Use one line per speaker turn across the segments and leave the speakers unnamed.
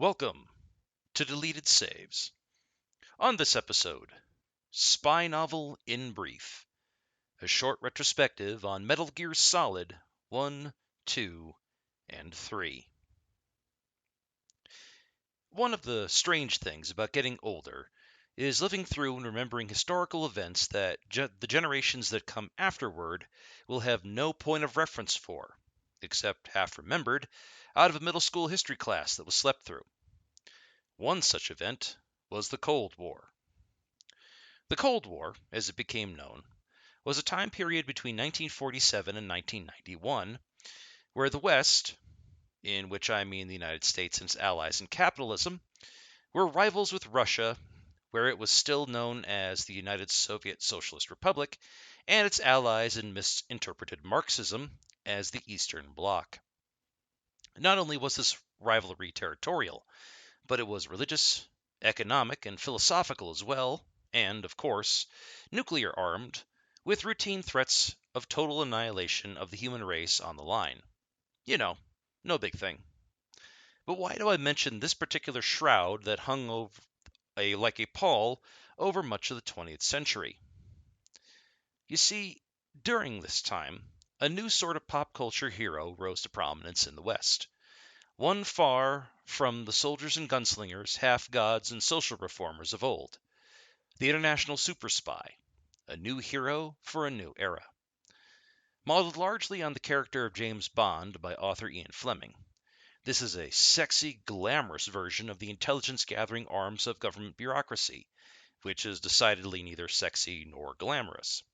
Welcome to Deleted Saves. On this episode, Spy Novel in Brief, a short retrospective on Metal Gear Solid 1, 2, and 3. One of the strange things about getting older is living through and remembering historical events that the generations that come afterward will have no point of reference for, except half remembered, out of a middle school history class that was slept through. One such event was the Cold War. The Cold War, as it became known, was a time period between 1947 and 1991 where the West, in which I mean the United States and its allies and capitalism, were rivals with Russia, where it was still known as the United Soviet Socialist Republic, and its allies in misinterpreted Marxism as the Eastern Bloc. Not only was this rivalry territorial, but it was religious, economic, and philosophical as well, and, of course, nuclear armed, with routine threats of total annihilation of the human race on the line. You know, no big thing. But why do I mention this particular shroud that hung over like a pall over much of the 20th century? You see, during this time, a new sort of pop culture hero rose to prominence in the West. One far from the soldiers and gunslingers, half-gods and social reformers of old. The international super spy, a new hero for a new era. Modeled largely on the character of James Bond by author Ian Fleming, this is a sexy, glamorous version of the intelligence-gathering arms of government bureaucracy, which is decidedly neither sexy nor glamorous.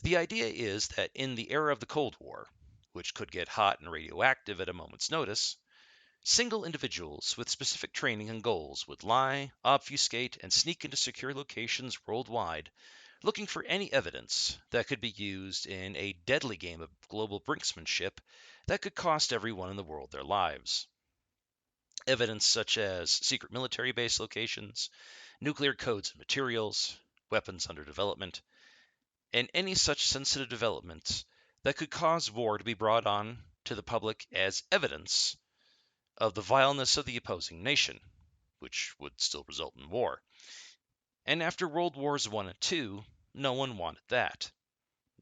The idea is that in the era of the Cold War, which could get hot and radioactive at a moment's notice, single individuals with specific training and goals would lie, obfuscate, and sneak into secure locations worldwide, looking for any evidence that could be used in a deadly game of global brinksmanship that could cost everyone in the world their lives. Evidence such as secret military base locations, nuclear codes and materials, weapons under development, and any such sensitive developments that could cause war to be brought on to the public as evidence of the vileness of the opposing nation, which would still result in war. And after World Wars I and II, no one wanted that,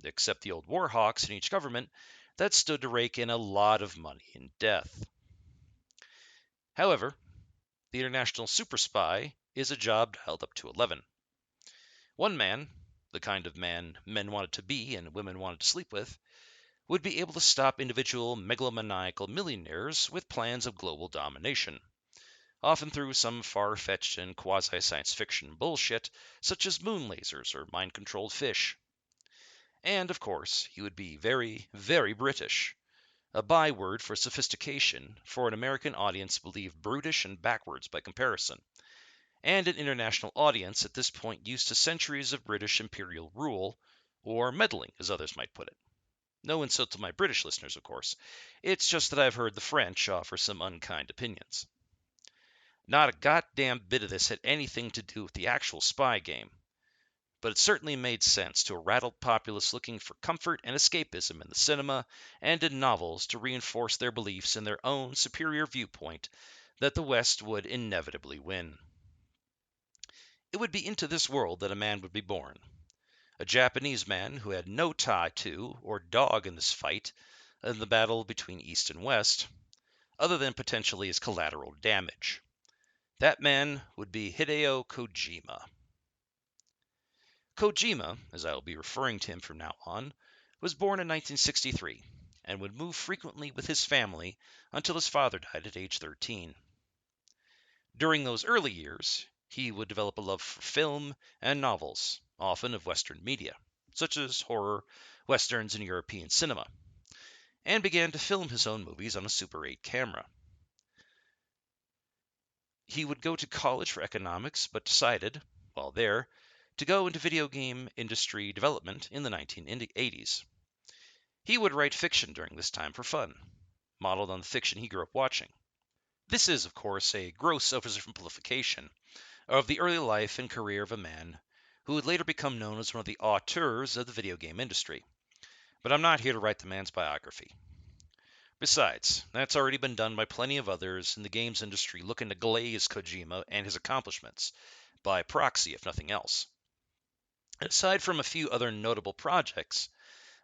except the old war hawks in each government that stood to rake in a lot of money in death. However, the international super spy is a job dialed up to 11. One man, the kind of man men wanted to be and women wanted to sleep with, would be able to stop individual megalomaniacal millionaires with plans of global domination, often through some far-fetched and quasi-science fiction bullshit such as moon lasers or mind-controlled fish. And, of course, he would be very, very British, a byword for sophistication for an American audience believed brutish and backwards by comparison, and an international audience at this point used to centuries of British imperial rule, or meddling, as others might put it. No insult to my British listeners, of course. It's just that I've heard the French offer some unkind opinions. Not a goddamn bit of this had anything to do with the actual spy game, but it certainly made sense to a rattled populace looking for comfort and escapism in the cinema and in novels to reinforce their beliefs in their own superior viewpoint that the West would inevitably win. It would be into this world that a man would be born. A Japanese man who had no tie to or dog in this fight in the battle between East and West, other than potentially as collateral damage. That man would be Hideo Kojima. Kojima, as I will be referring to him from now on, was born in 1963 and would move frequently with his family until his father died at age 13. During those early years, he would develop a love for film and novels, often of Western media, such as horror, westerns, and European cinema, and began to film his own movies on a Super 8 camera. He would go to college for economics, but decided, while there, to go into video game industry development in the 1980s. He would write fiction during this time for fun, modeled on the fiction he grew up watching. This is, of course, a gross oversimplification of the early life and career of a man who would later become known as one of the auteurs of the video game industry. But I'm not here to write the man's biography. Besides, that's already been done by plenty of others in the games industry looking to glaze Kojima and his accomplishments, by proxy if nothing else. Aside from a few other notable projects,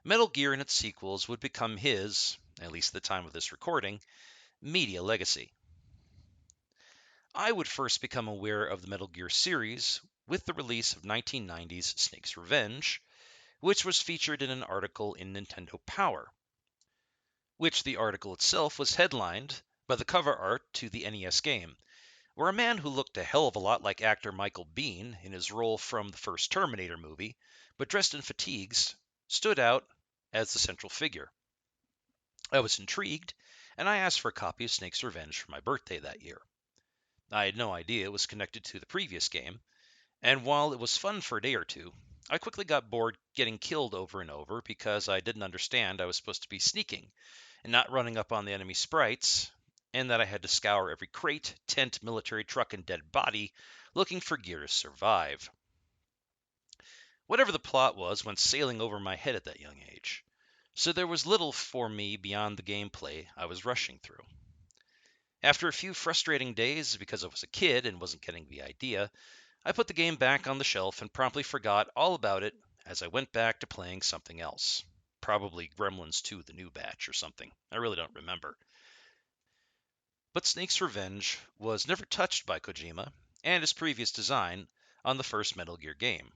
Metal Gear and its sequels would become his, at least at the time of this recording, media legacy. I would first become aware of the Metal Gear series with the release of 1990's Snake's Revenge, which was featured in an article in Nintendo Power, which the article itself was headlined by the cover art to the NES game, where a man who looked a hell of a lot like actor Michael Biehn in his role from the first Terminator movie, but dressed in fatigues, stood out as the central figure. I was intrigued, and I asked for a copy of Snake's Revenge for my birthday that year. I had no idea it was connected to the previous game, and while it was fun for a day or two, I quickly got bored getting killed over and over because I didn't understand I was supposed to be sneaking and not running up on the enemy sprites, and that I had to scour every crate, tent, military truck, and dead body looking for gear to survive. Whatever the plot was went sailing over my head at that young age, so there was little for me beyond the gameplay I was rushing through. After a few frustrating days because I was a kid and wasn't getting the idea, I put the game back on the shelf and promptly forgot all about it as I went back to playing something else. Probably Gremlins 2, the new batch, or something. I really don't remember. But Snake's Revenge was never touched by Kojima and his previous design on the first Metal Gear game.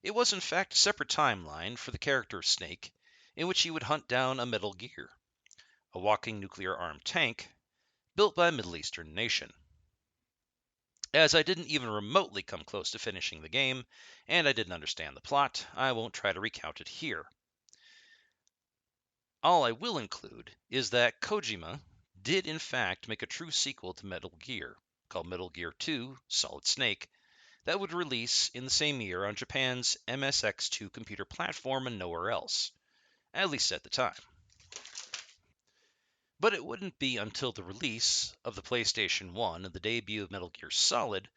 It was in fact a separate timeline for the character of Snake, in which he would hunt down a Metal Gear, a walking nuclear-armed tank built by a Middle Eastern nation. As I didn't even remotely come close to finishing the game, and I didn't understand the plot, I won't try to recount it here. All I will include is that Kojima did in fact make a true sequel to Metal Gear, called Metal Gear 2 Solid Snake, that would release in the same year on Japan's MSX2 computer platform and nowhere else, at least at the time. But it wouldn't be until the release of the PlayStation 1 and the debut of Metal Gear Solid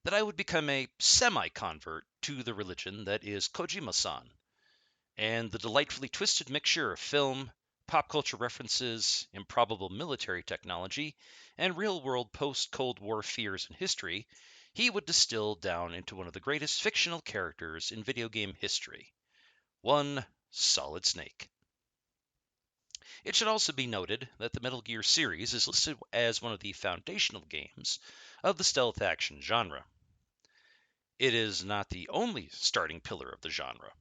that I would become a semi-convert to the religion that is Kojima-san, and the delightfully twisted mixture of film, pop culture references, improbable military technology, and real-world post-Cold War fears and history he would distill down into one of the greatest fictional characters in video game history. One Solid Snake. It should also be noted that the Metal Gear series is listed as one of the foundational games of the stealth action genre. It is not the only starting pillar of the genre.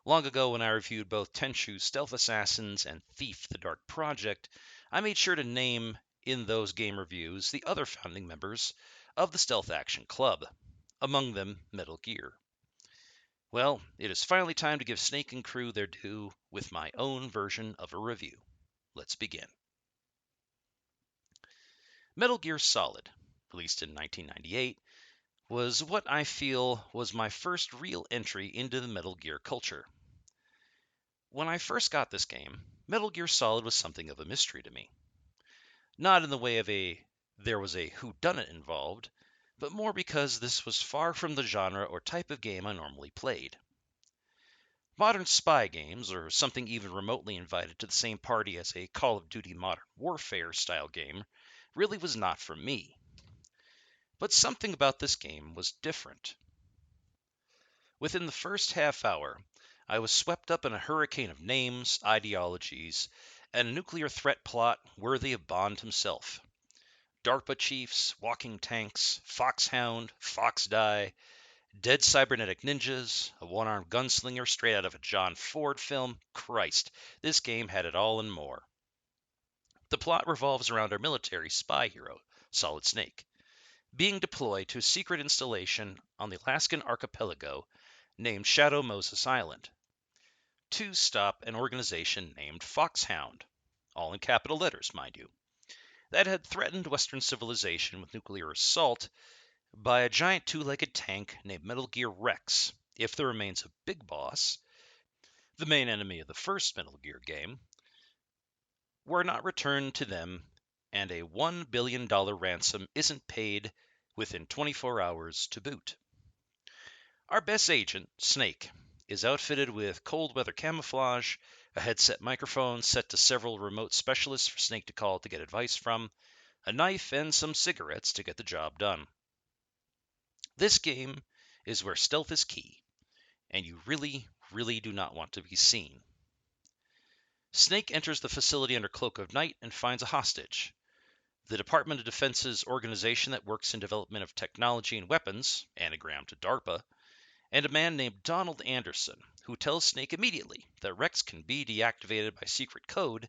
Long ago, when I reviewed both Tenchu Stealth Assassins and Thief the Dark Project, I made sure to name in those game reviews the other founding members of the Stealth Action Club, among them Metal Gear. Well, it is finally time to give Snake and crew their due with my own version of a review. Let's begin. Metal Gear Solid, released in 1998, was what I feel was my first real entry into the Metal Gear culture. When I first got this game, Metal Gear Solid was something of a mystery to me. Not in the way of there was a whodunit involved, but more because this was far from the genre or type of game I normally played. Modern spy games, or something even remotely invited to the same party as a Call of Duty Modern Warfare style game, really was not for me. But something about this game was different. Within the first half hour, I was swept up in a hurricane of names, ideologies, and a nuclear threat plot worthy of Bond himself. DARPA chiefs, walking tanks, Foxhound, Fox Die, dead cybernetic ninjas, a one-armed gunslinger straight out of a John Ford film. Christ, this game had it all and more. The plot revolves around our military spy hero, Solid Snake, being deployed to a secret installation on the Alaskan archipelago named Shadow Moses Island to stop an organization named Foxhound, all in capital letters, mind you, that had threatened Western civilization with nuclear assault by a giant two-legged tank named Metal Gear Rex if the remains of Big Boss, the main enemy of the first Metal Gear game, were not returned to them and a $1 billion ransom isn't paid within 24 hours to boot. Our best agent, Snake, is outfitted with cold weather camouflage, a headset microphone set to several remote specialists for Snake to call to get advice from, a knife, and some cigarettes to get the job done. This game is where stealth is key, and you really, really do not want to be seen. Snake enters the facility under cloak of night and finds a hostage. The Department of Defense's organization that works in development of technology and weapons, anagram to DARPA, and a man named Donald Anderson, who tells Snake immediately that Rex can be deactivated by secret code,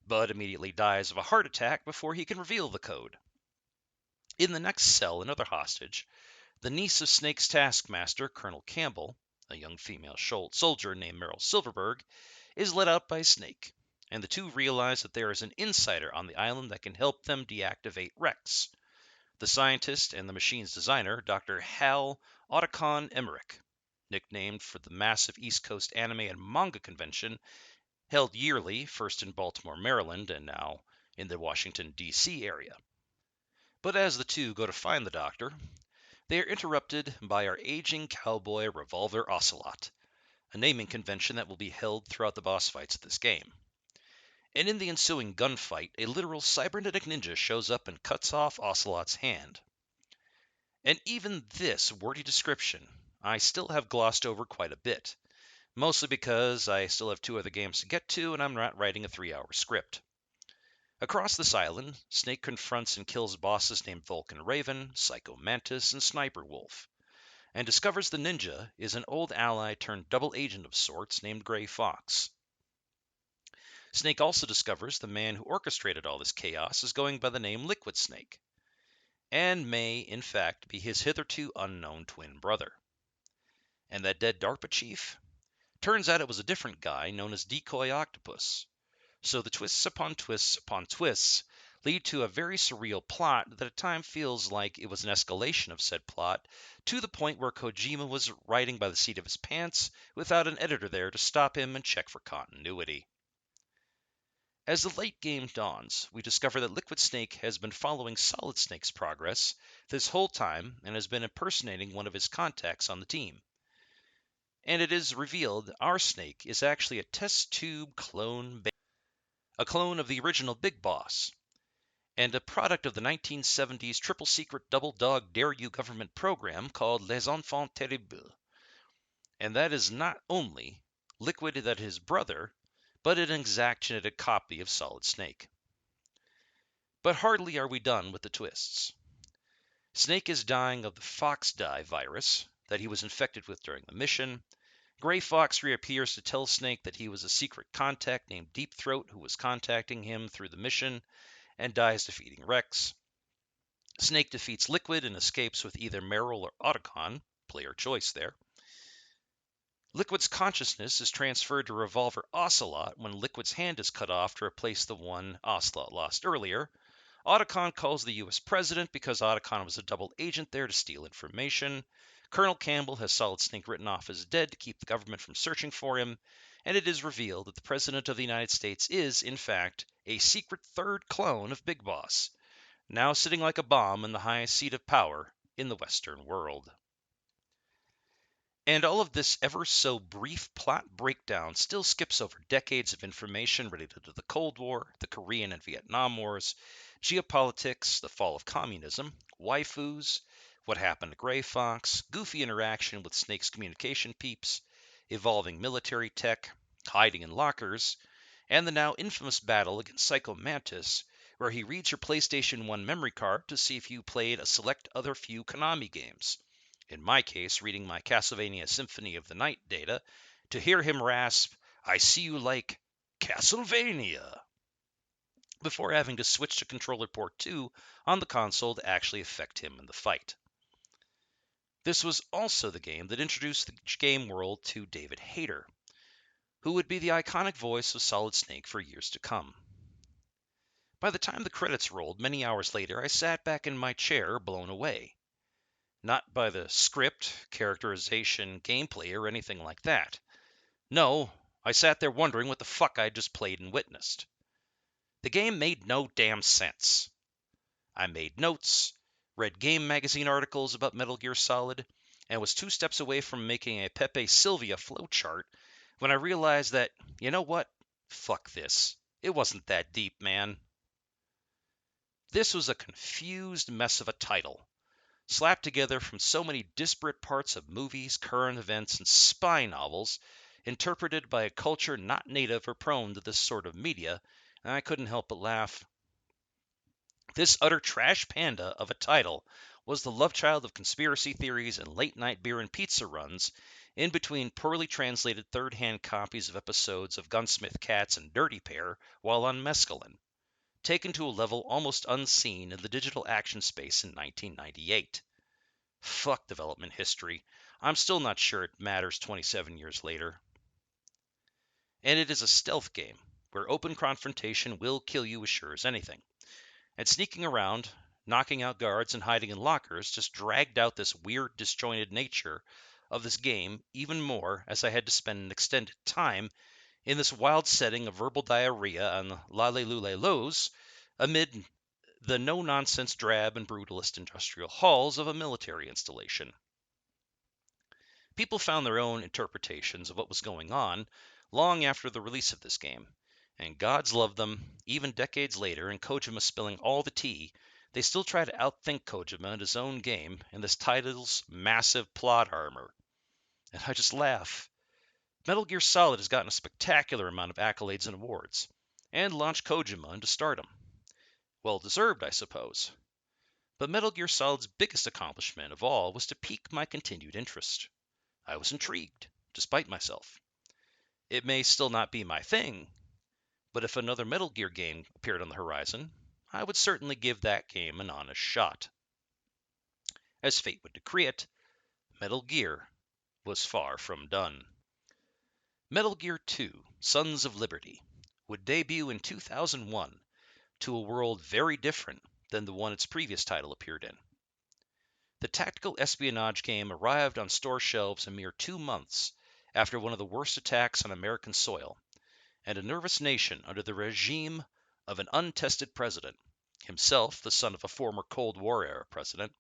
but immediately dies of a heart attack before he can reveal the code. In the next cell, another hostage, the niece of Snake's taskmaster, Colonel Campbell, a young female soldier named Meryl Silverberg, is let out by Snake, and the two realize that there is an insider on the island that can help them deactivate Rex. The scientist and the machine's designer, Dr. Hal Otacon Emmerich, nicknamed for the massive East Coast anime and manga convention held yearly, first in Baltimore, Maryland, and now in the Washington, D.C. area. But as the two go to find the doctor, they are interrupted by our aging cowboy Revolver Ocelot, a naming convention that will be held throughout the boss fights of this game. And in the ensuing gunfight, a literal cybernetic ninja shows up and cuts off Ocelot's hand. And even this wordy description I still have glossed over quite a bit, mostly because I still have 2 other games to get to and I'm not writing a 3-hour script. Across this island, Snake confronts and kills bosses named Vulcan Raven, Psycho Mantis, and Sniper Wolf, and discovers the ninja is an old ally turned double agent of sorts named Gray Fox. Snake also discovers the man who orchestrated all this chaos is going by the name Liquid Snake, and may, in fact, be his hitherto unknown twin brother. And that dead DARPA chief? Turns out it was a different guy known as Decoy Octopus. So the twists upon twists upon twists lead to a very surreal plot that at times feels like it was an escalation of said plot to the point where Kojima was writing by the seat of his pants without an editor there to stop him and check for continuity. As the late game dawns, we discover that Liquid Snake has been following Solid Snake's progress this whole time and has been impersonating one of his contacts on the team. And it is revealed our Snake is actually a test tube clone, a clone of the original Big Boss, and a product of the 1970s triple secret double dog dare you government program called Les Enfants Terribles. And that is not only Liquid that his brother, but an exact genetic copy of Solid Snake. But hardly are we done with the twists. Snake is dying of the Fox Die virus that he was infected with during the mission. Gray Fox reappears to tell Snake that he was a secret contact named Deep Throat who was contacting him through the mission and dies defeating Rex. Snake defeats Liquid and escapes with either Meryl or Otacon, player choice there. Liquid's consciousness is transferred to Revolver Ocelot when Liquid's hand is cut off to replace the one Ocelot lost earlier. Otacon calls the U.S. president because Otacon was a double agent there to steal information. Colonel Campbell has Solid Snake written off as dead to keep the government from searching for him, and it is revealed that the President of the United States is, in fact, a secret third clone of Big Boss, now sitting like a bomb in the highest seat of power in the Western world. And all of this ever so brief plot breakdown still skips over decades of information related to the Cold War, the Korean and Vietnam Wars, geopolitics, the fall of communism, waifus, what happened to Gray Fox, goofy interaction with Snake's communication peeps, evolving military tech, hiding in lockers, and the now infamous battle against Psycho Mantis, where he reads your PlayStation 1 memory card to see if you played a select other few Konami games. In my case, reading my Castlevania Symphony of the Night data, to hear him rasp, "I see you like Castlevania," before having to switch to controller port 2 on the console to actually affect him in the fight. This was also the game that introduced the game world to David Hayter, who would be the iconic voice of Solid Snake for years to come. By the time the credits rolled many hours later, I sat back in my chair, blown away. Not by the script, characterization, gameplay, or anything like that. No, I sat there wondering what the fuck I'd just played and witnessed. The game made no damn sense. I made notes, read game magazine articles about Metal Gear Solid, and was 2 steps away from making a Pepe Sylvia flowchart when I realized that, you know what? Fuck this. It wasn't that deep, man. This was a confused mess of a title, slapped together from so many disparate parts of movies, current events, and spy novels, interpreted by a culture not native or prone to this sort of media, and I couldn't help but laugh. This utter trash panda of a title was the love child of conspiracy theories and late night beer and pizza runs, in between poorly translated third hand copies of episodes of Gunsmith Cats and Dirty Pair while on mescaline, taken to a level almost unseen in the digital action space in 1998. Fuck development history. I'm still not sure it matters 27 years later. And it is a stealth game, where open confrontation will kill you as sure as anything. And sneaking around, knocking out guards, and hiding in lockers just dragged out this weird, disjointed nature of this game even more as I had to spend an extended time in this wild setting of verbal diarrhea and lale-lule-lo's amid the no-nonsense drab and brutalist industrial halls of a military installation. People found their own interpretations of what was going on long after the release of this game, and gods love them, even decades later and Kojima spilling all the tea, they still try to outthink Kojima in his own game in this title's massive plot armor. And I just laugh. Metal Gear Solid has gotten a spectacular amount of accolades and awards, and launched Kojima into stardom. Well deserved, I suppose. But Metal Gear Solid's biggest accomplishment of all was to pique my continued interest. I was intrigued, despite myself. It may still not be my thing, but if another Metal Gear game appeared on the horizon, I would certainly give that game an honest shot. As fate would decree it, Metal Gear was far from done. Metal Gear 2: Sons of Liberty would debut in 2001 to a world very different than the one its previous title appeared in. The tactical espionage game arrived on store shelves a mere 2 months after one of the worst attacks on American soil, and a nervous nation under the regime of an untested president, himself the son of a former Cold War-era president,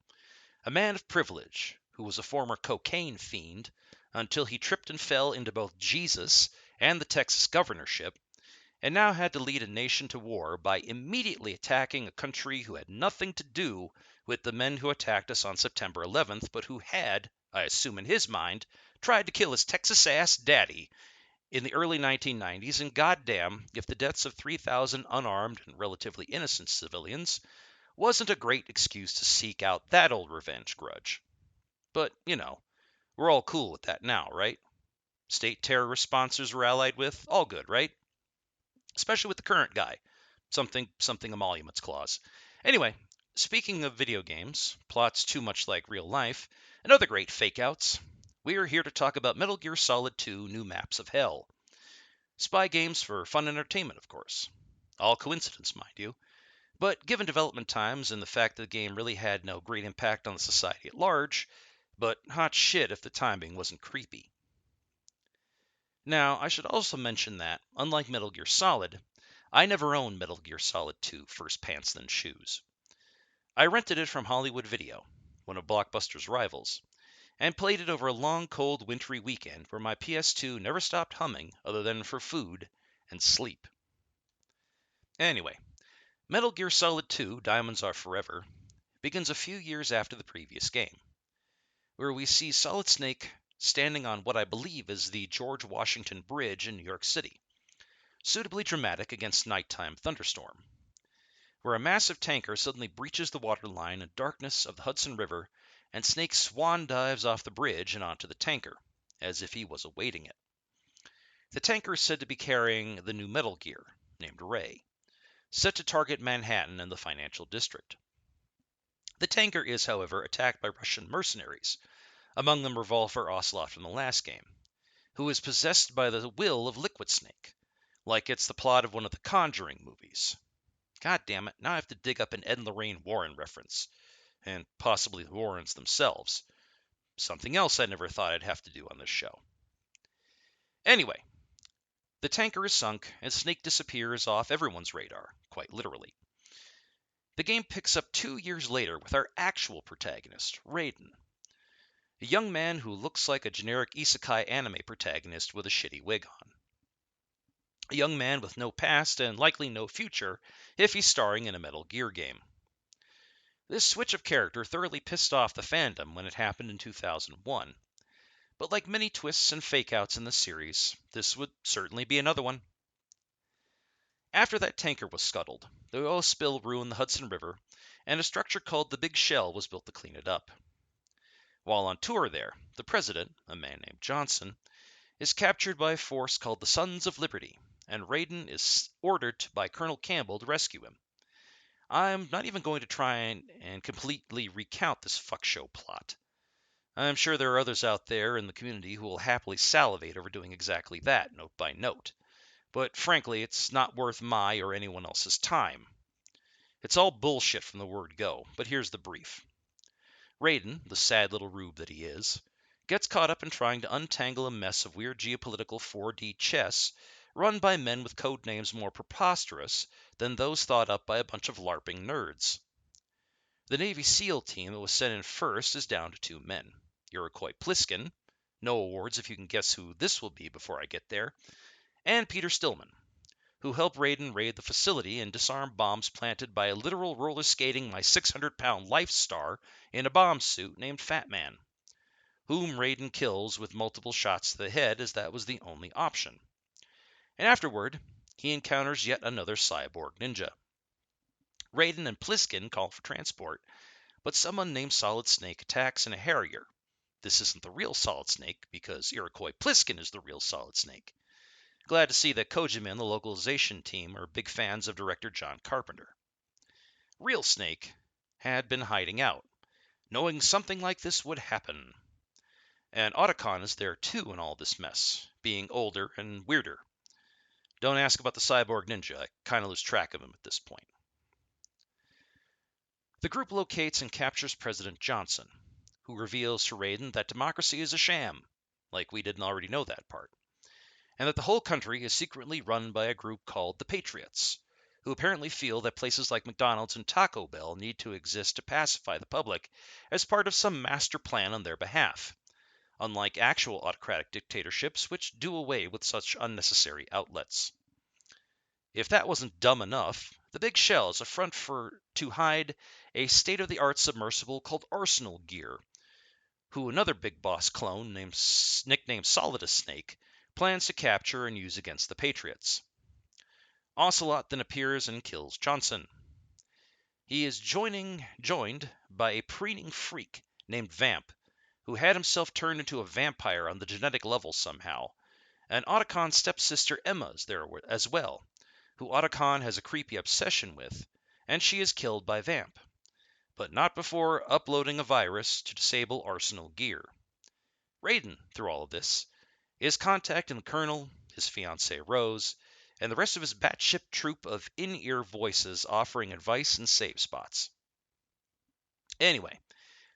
a man of privilege who was a former cocaine fiend until he tripped and fell into both Jesus and the Texas governorship, and now had to lead a nation to war by immediately attacking a country who had nothing to do with the men who attacked us on September 11th, but who had, I assume in his mind, tried to kill his Texas-ass daddy in the early 1990s, and goddamn if the deaths of 3,000 unarmed and relatively innocent civilians wasn't a great excuse to seek out that old revenge grudge. But, we're all cool with that now, right? State terrorist sponsors we're allied with, all good, right? Especially with the current guy. Something emoluments clause. Anyway, speaking of video games, plots too much like real life, and other great fake-outs, we are here to talk about Metal Gear Solid 2: New Maps of Hell. Spy games for fun and entertainment, of course. All coincidence, mind you. But given development times and the fact that the game really had no great impact on the society at large, but hot shit if the timing wasn't creepy. Now, I should also mention that, unlike Metal Gear Solid, I never owned Metal Gear Solid 2 First Pants Then Shoes. I rented it from Hollywood Video, one of Blockbuster's rivals, and played it over a long, cold, wintry weekend where my PS2 never stopped humming other than for food and sleep. Anyway, Metal Gear Solid 2: Diamonds Are Forever begins a few years after the previous game, where we see Solid Snake standing on what I believe is the George Washington Bridge in New York City, suitably dramatic against nighttime thunderstorm, where a massive tanker suddenly breaches the waterline and darkness of the Hudson River, and Snake swan dives off the bridge and onto the tanker, as if he was awaiting it. The tanker is said to be carrying the new Metal Gear, named Ray, set to target Manhattan and the financial district. The tanker is, however, attacked by Russian mercenaries, among them Revolver Ocelot from the last game, who is possessed by the will of Liquid Snake, like it's the plot of one of the Conjuring movies. God damn it, now I have to dig up an Ed and Lorraine Warren reference, and possibly the Warrens themselves. Something else I never thought I'd have to do on this show. Anyway, the tanker is sunk, and Snake disappears off everyone's radar, quite literally. The game picks up 2 years later with our actual protagonist, Raiden, a young man who looks like a generic isekai anime protagonist with a shitty wig on. a young man with no past and likely no future if he's starring in a Metal Gear game. This switch of character thoroughly pissed off the fandom when it happened in 2001, but like many twists and fake-outs in the series, this would certainly be another one. After that tanker was scuttled, the oil spill ruined the Hudson River, and a structure called the Big Shell was built to clean it up. While on tour there, the president, a man named Johnson, is captured by a force called the Sons of Liberty, and Raiden is ordered by Colonel Campbell to rescue him. I'm not even going to try and completely recount this fuck show plot. I'm sure there are others out there in the community who will happily salivate over doing exactly that, note by note. But frankly, it's not worth my or anyone else's time. It's all bullshit from the word go, but here's the brief. Raiden, the sad little rube that he is, gets caught up in trying to untangle a mess of weird geopolitical 4D chess run by men with code names more preposterous than those thought up by a bunch of LARPing nerds. The Navy SEAL team that was sent in first is down to 2 men. Iroquois Pliskin, no awards if you can guess who this will be before I get there, and Peter Stillman, who helped Raiden raid the facility and disarm bombs planted by a literal roller skating my 600-pound life star in a bomb suit named Fat Man, whom Raiden kills with multiple shots to the head as that was the only option. And afterward, he encounters yet another cyborg ninja. Raiden and Pliskin call for transport, but someone named Solid Snake attacks in a Harrier. This isn't the real Solid Snake, because Iroquois Pliskin is the real Solid Snake. Glad to see that Kojima and the localization team are big fans of director John Carpenter. Real Snake had been hiding out, knowing something like this would happen. And Otacon is there too in all this mess, being older and weirder. Don't ask about the cyborg ninja, I kind of lose track of him at this point. The group locates and captures President Johnson, who reveals to Raiden that democracy is a sham, like we didn't already know that part, and that the whole country is secretly run by a group called the Patriots, who apparently feel that places like McDonald's and Taco Bell need to exist to pacify the public as part of some master plan on their behalf, unlike actual autocratic dictatorships which do away with such unnecessary outlets. If that wasn't dumb enough, the Big Shell is a front to hide a state-of-the-art submersible called Arsenal Gear, who another Big Boss clone nicknamed Solidus Snake plans to capture and use against the Patriots. Ocelot then appears and kills Johnson. He is joined by a preening freak named Vamp, who had himself turned into a vampire on the genetic level somehow, and Otacon's stepsister Emma is there as well, who Otacon has a creepy obsession with, and she is killed by Vamp, but not before uploading a virus to disable Arsenal Gear. Raiden, through all of this, is contacting the Colonel, his fiancée Rose, and the rest of his batship troupe of in-ear voices offering advice and save spots. Anyway,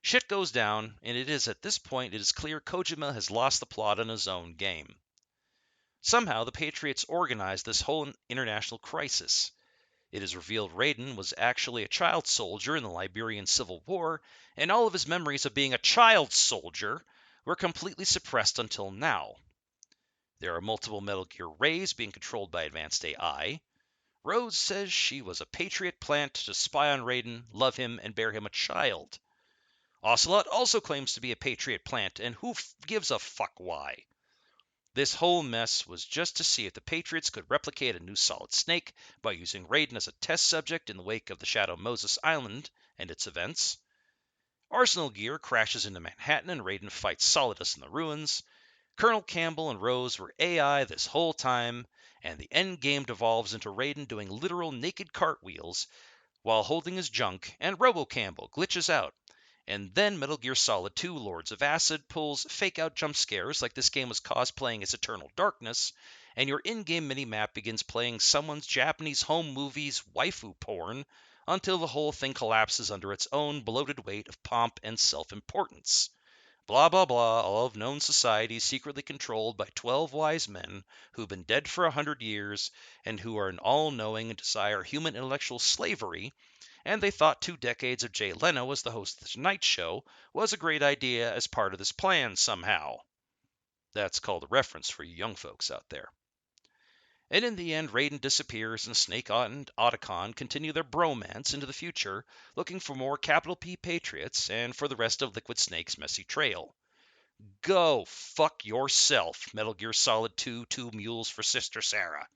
shit goes down, and it is at this point it is clear Kojima has lost the plot on his own game. Somehow the Patriots organized this whole international crisis. It is revealed Raiden was actually a child soldier in the Liberian Civil War, and all of his memories of being a child soldier were completely suppressed until now. There are multiple Metal Gear Rays being controlled by advanced AI. Rose says she was a Patriot plant to spy on Raiden, love him, and bear him a child. Ocelot also claims to be a Patriot plant, and who gives a fuck why? This whole mess was just to see if the Patriots could replicate a new Solid Snake by using Raiden as a test subject in the wake of the Shadow Moses Island and its events. Arsenal Gear crashes into Manhattan and Raiden fights Solidus in the ruins. Colonel Campbell and Rose were AI this whole time, and the end game devolves into Raiden doing literal naked cartwheels while holding his junk, and Robo Campbell glitches out. And then Metal Gear Solid 2 Lords of Acid pulls fake-out jump scares like this game was cosplaying as Eternal Darkness, and your in-game minimap begins playing someone's Japanese home movie's waifu porn until the whole thing collapses under its own bloated weight of pomp and self-importance. Blah, blah, blah, all of known society secretly controlled by 12 wise men who've been dead for 100 years and who are all-knowing and desire human intellectual slavery, and they thought 2 decades of Jay Leno as the host of The Tonight Show was a great idea as part of this plan somehow. That's called a reference for you young folks out there. And in the end, Raiden disappears and Snake and Otacon continue their bromance into the future, looking for more capital P Patriots and for the rest of Liquid Snake's messy trail. Go fuck yourself, Metal Gear Solid 2 Two Mules for Sister Sarah.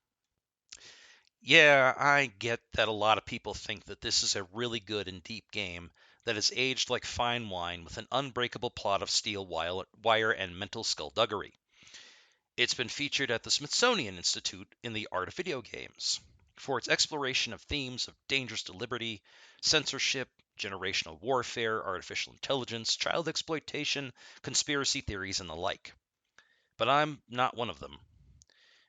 Yeah, I get that a lot of people think that this is a really good and deep game that is aged like fine wine with an unbreakable plot of steel wire and mental skullduggery. It's been featured at the Smithsonian Institute in the Art of Video Games for its exploration of themes of dangerous delibery, censorship, generational warfare, artificial intelligence, child exploitation, conspiracy theories, and the like. But I'm not one of them.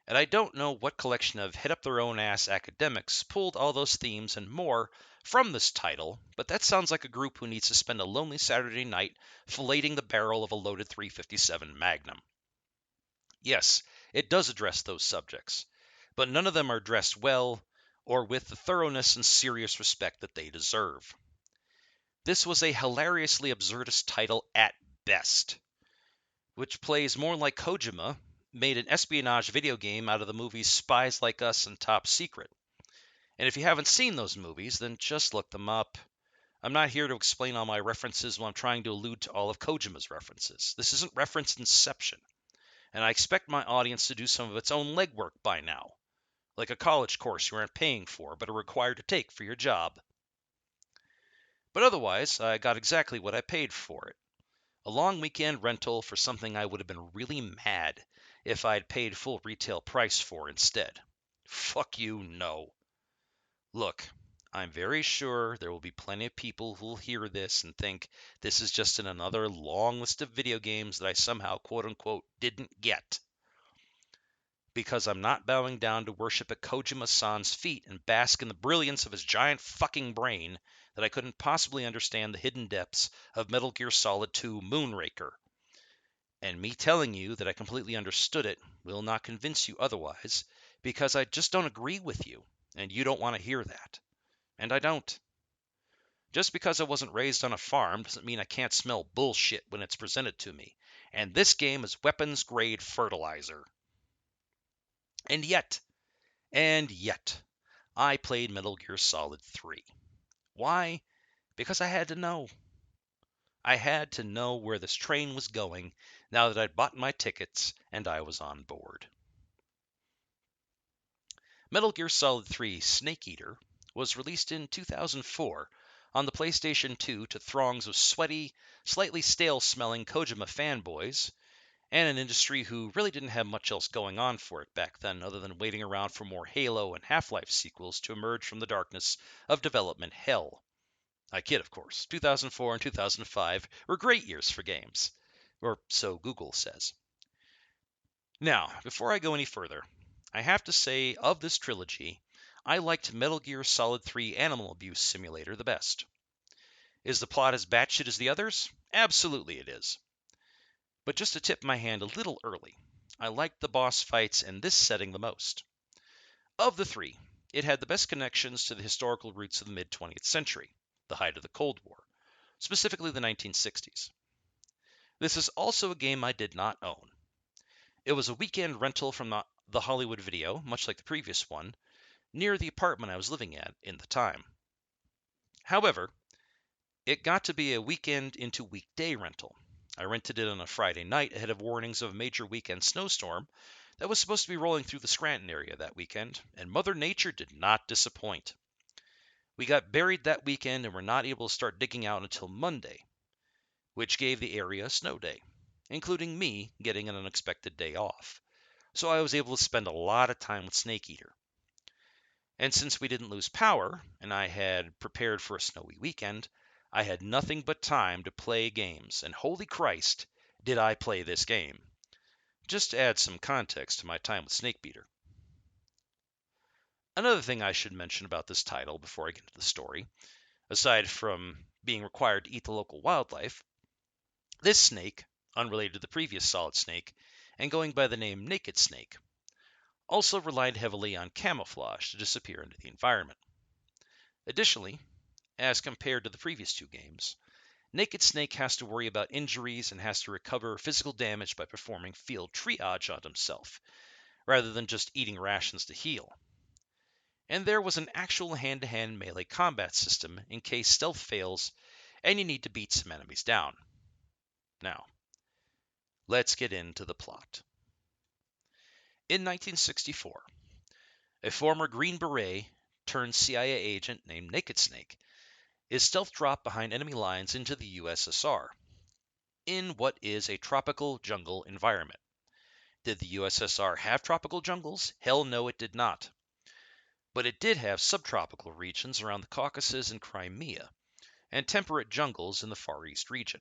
And I don't know what collection of head up their own ass academics pulled all those themes and more from this title, but that sounds like a group who needs to spend a lonely Saturday night filleting the barrel of a loaded 357 Magnum. Yes, it does address those subjects, but none of them are addressed well or with the thoroughness and serious respect that they deserve. This was a hilariously absurdist title at best, which plays more like Kojima made an espionage video game out of the movies Spies Like Us and Top Secret. And if you haven't seen those movies, then just look them up. I'm not here to explain all my references while I'm trying to allude to all of Kojima's references. This isn't reference Inception, and I expect my audience to do some of its own legwork by now, like a college course you aren't paying for but are required to take for your job. But otherwise, I got exactly what I paid for it. A long weekend rental for something I would have been really mad if I'd paid full retail price for instead. Fuck you, no. Look, I'm very sure there will be plenty of people who will hear this and think this is just in another long list of video games that I somehow quote unquote didn't get. Because I'm not bowing down to worship at Kojima-san's feet and bask in the brilliance of his giant fucking brain that I couldn't possibly understand the hidden depths of Metal Gear Solid 2 Moonraker. And me telling you that I completely understood it will not convince you otherwise, because I just don't agree with you, and you don't want to hear that. And I don't. Just because I wasn't raised on a farm doesn't mean I can't smell bullshit when it's presented to me. And this game is weapons-grade fertilizer. And yet, I played Metal Gear Solid 3. Why? Because I had to know. I had to know where this train was going now that I'd bought my tickets and I was on board. Metal Gear Solid 3 Snake Eater was released in 2004 on the PlayStation 2 to throngs of sweaty, slightly stale-smelling Kojima fanboys, and an industry who really didn't have much else going on for it back then other than waiting around for more Halo and Half-Life sequels to emerge from the darkness of development hell. I kid, of course. 2004 and 2005 were great years for games, or so Google says. Now, before I go any further, I have to say of this trilogy, I liked Metal Gear Solid 3 Animal Abuse Simulator the best. Is the plot as batshit as the others? Absolutely it is. But just to tip my hand a little early, I liked the boss fights in this setting the most. Of the three, it had the best connections to the historical roots of the mid-20th century, the height of the Cold War, specifically the 1960s. This is also a game I did not own. It was a weekend rental from the Hollywood Video, much like the previous one, near the apartment I was living at in the time. However, it got to be a weekend into weekday rental. I rented it on a Friday night ahead of warnings of a major weekend snowstorm that was supposed to be rolling through the Scranton area that weekend, and Mother Nature did not disappoint. We got buried that weekend and were not able to start digging out until Monday, which gave the area a snow day, including me getting an unexpected day off. So I was able to spend a lot of time with Snake Eater. And since we didn't lose power, and I had prepared for a snowy weekend, I had nothing but time to play games, and holy Christ, did I play this game. Just to add some context to my time with Snakebeater. Another thing I should mention about this title before I get into the story, aside from being required to eat the local wildlife, this snake, unrelated to the previous Solid Snake, and going by the name Naked Snake, also relied heavily on camouflage to disappear into the environment. Additionally, as compared to the previous two games, Naked Snake has to worry about injuries and has to recover physical damage by performing field triage on himself, rather than just eating rations to heal. And there was an actual hand-to-hand melee combat system in case stealth fails and you need to beat some enemies down. Now, let's get into the plot. In 1964, a former Green Beret turned CIA agent named Naked Snake is stealth dropped behind enemy lines into the USSR in what is a tropical jungle environment. Did the USSR have tropical jungles? Hell no, it did not. But it did have subtropical regions around the Caucasus and Crimea, and temperate jungles in the Far East region,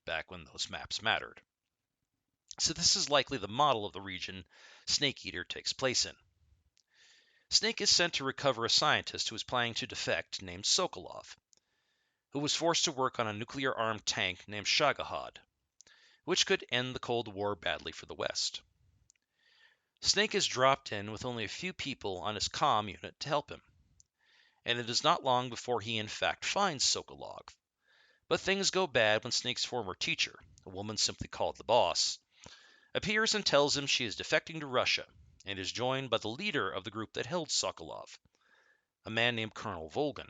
back when those maps mattered. So this is likely the model of the region Snake Eater takes place in. Snake is sent to recover a scientist who is planning to defect named Sokolov, who was forced to work on a nuclear-armed tank named Shagahad, which could end the Cold War badly for the West. Snake is dropped in with only a few people on his comm unit to help him, and it is not long before he in fact finds Sokolov. But things go bad when Snake's former teacher, a woman simply called the Boss, appears and tells him she is defecting to Russia and is joined by the leader of the group that held Sokolov, a man named Colonel Volgin,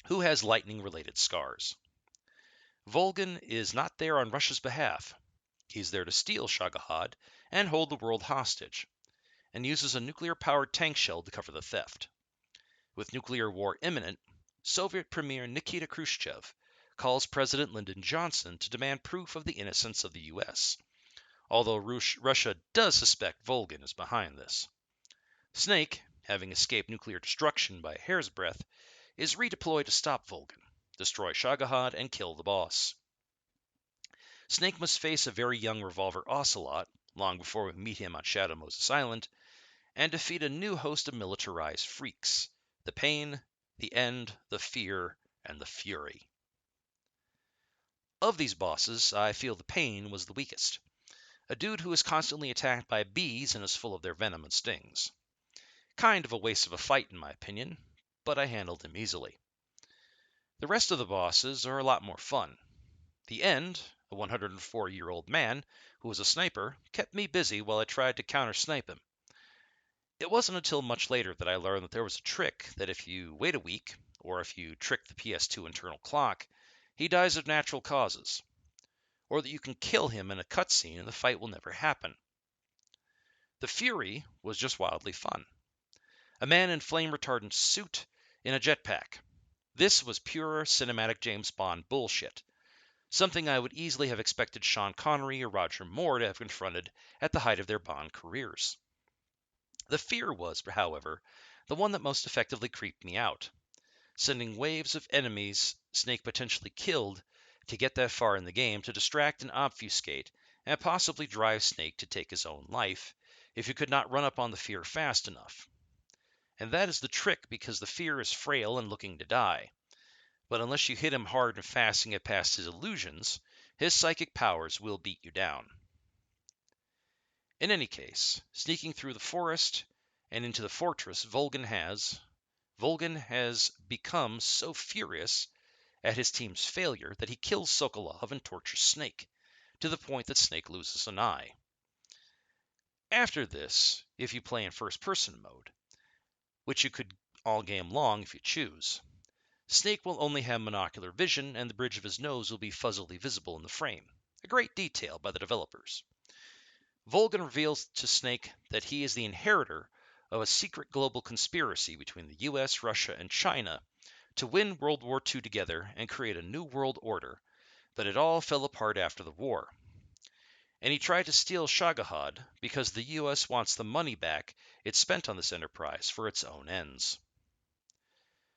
who has lightning-related scars. Volgin is not there on Russia's behalf. He's there to steal Shagahad and hold the world hostage, and uses a nuclear-powered tank shell to cover the theft. With nuclear war imminent, Soviet Premier Nikita Khrushchev calls President Lyndon Johnson to demand proof of the innocence of the U.S., although Russia does suspect Volgin is behind this. Snake, having escaped nuclear destruction by a hair's breadth, is redeployed to stop Volgin, destroy Shagahad, and kill the Boss. Snake must face a very young Revolver Ocelot, long before we meet him on Shadow Moses Island, and defeat a new host of militarized freaks: the Pain, the End, the Fear, and the Fury. Of these bosses, I feel the Pain was the weakest. A dude who is constantly attacked by bees and is full of their venom and stings. Kind of a waste of a fight in my opinion, but I handled him easily. The rest of the bosses are a lot more fun. The End, a 104-year-old man who was a sniper, kept me busy while I tried to counter-snipe him. It wasn't until much later that I learned that there was a trick that if you wait a week, or if you trick the PS2 internal clock, he dies of natural causes, or that you can kill him in a cutscene and the fight will never happen. The Fury was just wildly fun. A man in flame-retardant suit in a jetpack. This was pure cinematic James Bond bullshit. Something I would easily have expected Sean Connery or Roger Moore to have confronted at the height of their Bond careers. The Fear was, however, the one that most effectively creeped me out, sending waves of enemies Snake potentially killed to get that far in the game to distract and obfuscate, and possibly drive Snake to take his own life if you could not run up on the Fear fast enough. And that is the trick, because the Fear is frail and looking to die. But unless you hit him hard and fast and get past his illusions, his psychic powers will beat you down. In any case, sneaking through the forest and into the fortress, Volgin has become so furious at his team's failure that he kills Sokolov and tortures Snake, to the point that Snake loses an eye. After this, if you play in first-person mode, which you could all game long if you choose, Snake will only have monocular vision, and the bridge of his nose will be fuzzily visible in the frame. A great detail by the developers. Volgin reveals to Snake that he is the inheritor of a secret global conspiracy between the US, Russia, and China to win World War II together and create a new world order, but it all fell apart after the war. And he tried to steal Shagahad because the US wants the money back it spent on this enterprise for its own ends.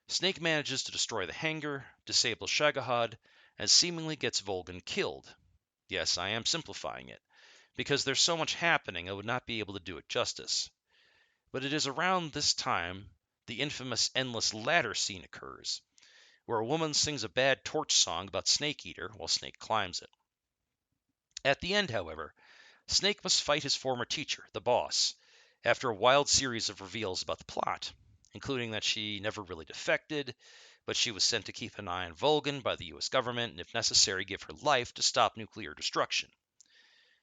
Snake manages to destroy the hangar, disable Shagahad, and seemingly gets Volgin killed. Yes, I am simplifying it, because there's so much happening I would not be able to do it justice. But it is around this time the infamous endless ladder scene occurs, where a woman sings a bad torch song about Snake Eater while Snake climbs it. At the end, however, Snake must fight his former teacher, the Boss, after a wild series of reveals about the plot, including that she never really defected, but she was sent to keep an eye on Volgin by the US government and, if necessary, give her life to stop nuclear destruction.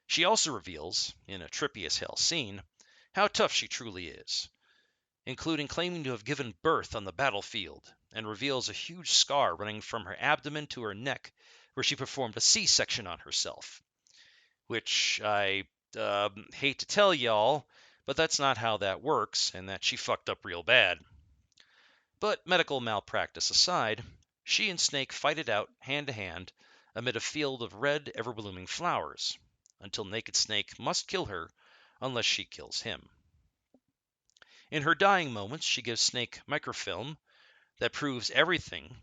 She also reveals, in a trippy as hell scene, how tough she truly is, including claiming to have given birth on the battlefield, and reveals a huge scar running from her abdomen to her neck where she performed a C-section on herself, which I hate to tell y'all, but that's not how that works, and that she fucked up real bad. But medical malpractice aside, she and Snake fight it out hand to hand amid a field of red, ever blooming flowers, until Naked Snake must kill her unless she kills him. In her dying moments, she gives Snake microfilm that proves everything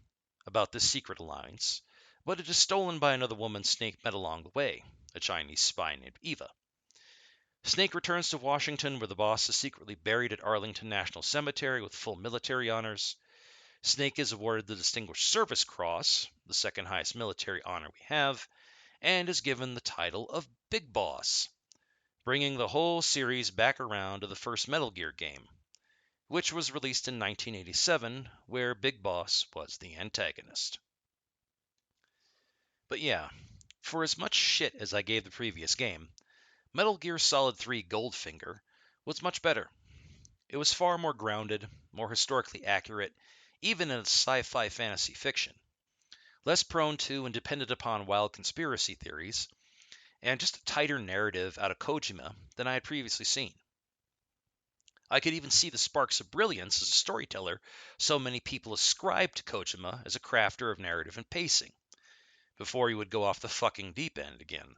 about this secret alliance, but it is stolen by another woman Snake met along the way, a Chinese spy named Eva. Snake returns to Washington, where the boss is secretly buried at Arlington National Cemetery with full military honors. Snake is awarded the Distinguished Service Cross, the second highest military honor we have, and is given the title of Big Boss, bringing the whole series back around to the first Metal Gear game, which was released in 1987, where Big Boss was the antagonist. But yeah, for as much shit as I gave the previous game, Metal Gear Solid 3 Goldfinger was much better. It was far more grounded, more historically accurate, even in its sci-fi fantasy fiction, less prone to and dependent upon wild conspiracy theories, and just a tighter narrative out of Kojima than I had previously seen. I could even see the sparks of brilliance as a storyteller so many people ascribe to Kojima as a crafter of narrative and pacing, before he would go off the fucking deep end again.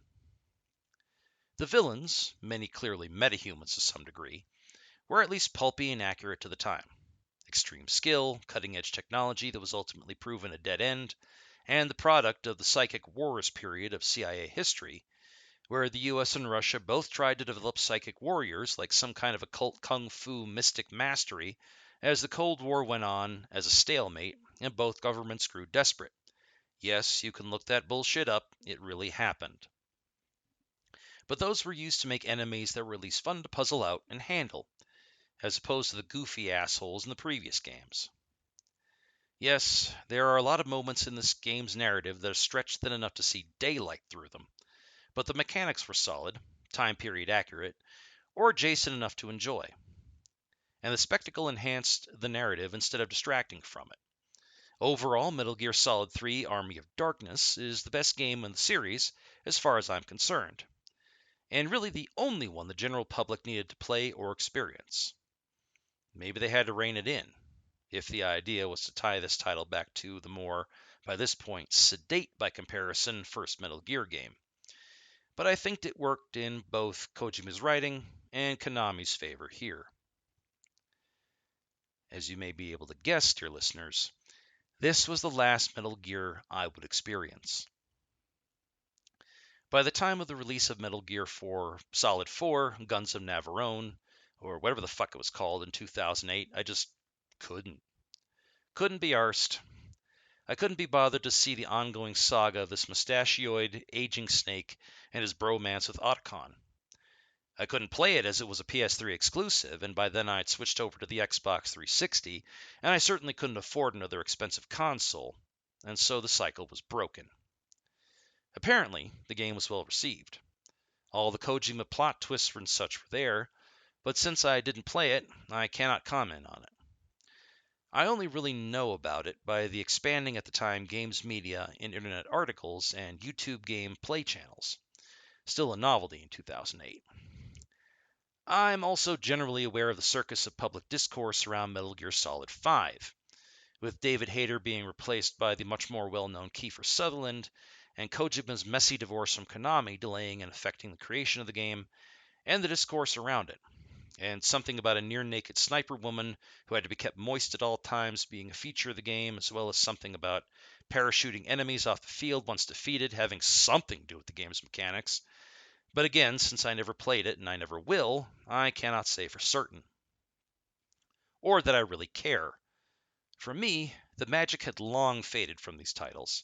The villains, many clearly metahumans to some degree, were at least pulpy and accurate to the time. Extreme skill, cutting-edge technology that was ultimately proven a dead end, and the product of the Psychic Wars period of CIA history, where the US and Russia both tried to develop psychic warriors like some kind of occult kung fu mystic mastery as the Cold War went on as a stalemate and both governments grew desperate. Yes, you can look that bullshit up, it really happened. But those were used to make enemies that were at least fun to puzzle out and handle, as opposed to the goofy assholes in the previous games. Yes, there are a lot of moments in this game's narrative that are stretched thin enough to see daylight through them, but the mechanics were solid, time period accurate, or adjacent enough to enjoy. And the spectacle enhanced the narrative instead of distracting from it. Overall, Metal Gear Solid 3 Army of Darkness is the best game in the series as far as I'm concerned, and really the only one the general public needed to play or experience. Maybe they had to rein it in, if the idea was to tie this title back to the more, by this point, sedate by comparison first Metal Gear game. But I think it worked in both Kojima's writing and Konami's favor here. As you may be able to guess, dear listeners, this was the last Metal Gear I would experience. By the time of the release of Metal Gear 4 Solid 4 Guns of Navarone, or whatever the fuck it was called in 2008, I just couldn't. Couldn't be arsed. I couldn't be bothered to see the ongoing saga of this mustachioed, aging Snake and his bromance with Otacon. I couldn't play it as it was a PS3 exclusive, and by then I had switched over to the Xbox 360, and I certainly couldn't afford another expensive console, and so the cycle was broken. Apparently, the game was well received. All the Kojima plot twists and such were there, but since I didn't play it, I cannot comment on it. I only really know about it by the expanding at the time games media in internet articles and YouTube game play channels, still a novelty in 2008. I'm also generally aware of the circus of public discourse around Metal Gear Solid 5, with David Hayter being replaced by the much more well-known Kiefer Sutherland, and Kojima's messy divorce from Konami delaying and affecting the creation of the game, and the discourse around it, and something about a near-naked sniper woman who had to be kept moist at all times being a feature of the game, as well as something about parachuting enemies off the field once defeated having something to do with the game's mechanics. But again, since I never played it and I never will, I cannot say for certain. Or that I really care. For me, the magic had long faded from these titles,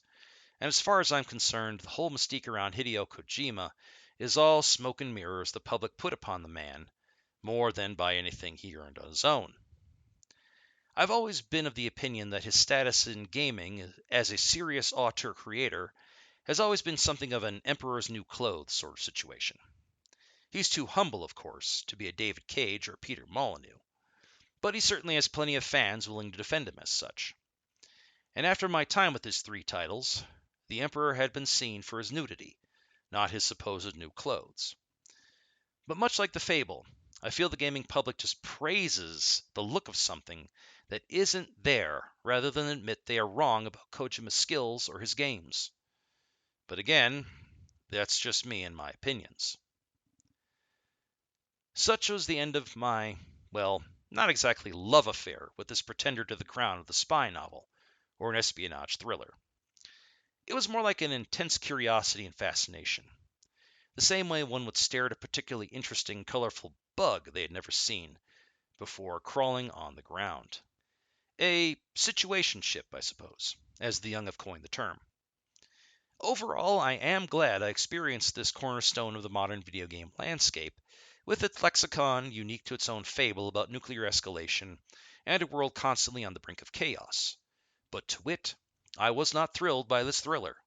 and as far as I'm concerned, the whole mystique around Hideo Kojima is all smoke and mirrors the public put upon the man, more than by anything he earned on his own. I've always been of the opinion that his status in gaming as a serious auteur-creator has always been something of an emperor's new clothes sort of situation. He's too humble, of course, to be a David Cage or Peter Molyneux, but he certainly has plenty of fans willing to defend him as such. And after my time with his 3 titles, the Emperor had been seen for his nudity, not his supposed new clothes. But much like the fable, I feel the gaming public just praises the look of something that isn't there rather than admit they are wrong about Kojima's skills or his games. But again, that's just me and my opinions. Such was the end of my, well, not exactly love affair with this pretender to the crown of the spy novel, or an espionage thriller. It was more like an intense curiosity and fascination, the same way one would stare at a particularly interesting, colorful bug they had never seen before crawling on the ground. A situationship, I suppose, as the young have coined the term. Overall, I am glad I experienced this cornerstone of the modern video game landscape, with its lexicon unique to its own fable about nuclear escalation and a world constantly on the brink of chaos. But to wit, I was not thrilled by this thriller.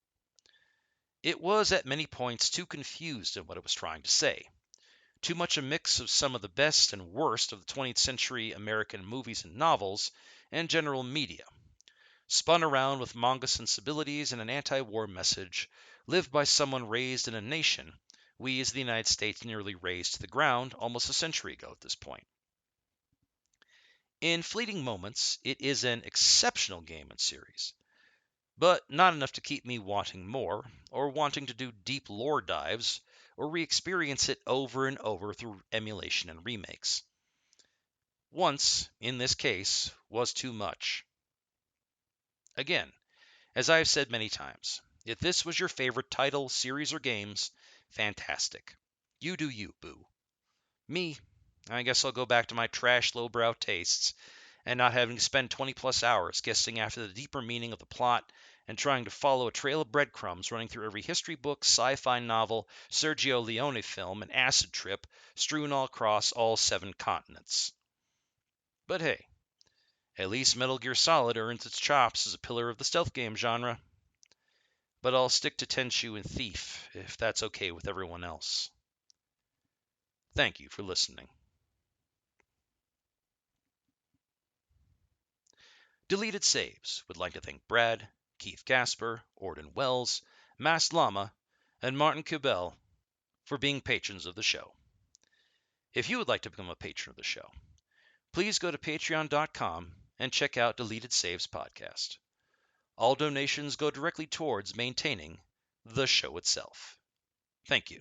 It was at many points too confused in what it was trying to say. Too much a mix of some of the best and worst of the 20th century American movies and novels and general media, spun around with manga sensibilities and an anti-war message, lived by someone raised in a nation we as the United States nearly razed to the ground almost a century ago at this point. In fleeting moments, it is an exceptional game and series, but not enough to keep me wanting more, or wanting to do deep lore dives, or re-experience it over and over through emulation and remakes. Once, in this case, was too much. Again, as I have said many times, if this was your favorite title, series, or games, fantastic. You do you, boo. Me, I guess I'll go back to my trash lowbrow tastes and not having to spend 20 plus hours guessing after the deeper meaning of the plot and trying to follow a trail of breadcrumbs running through every history book, sci-fi novel, Sergio Leone film, and acid trip strewn all across all 7 continents. But hey, at least Metal Gear Solid earns its chops as a pillar of the stealth game genre. But I'll stick to Tenchu and Thief if that's okay with everyone else. Thank you for listening. Deleted Saves would like to thank Brad, Keith Gasper, Orden Wells, Mass Llama, and Martin Kubel for being patrons of the show. If you would like to become a patron of the show, please go to patreon.com and check out Deleted Saves podcast. All donations go directly towards maintaining the show itself. Thank you.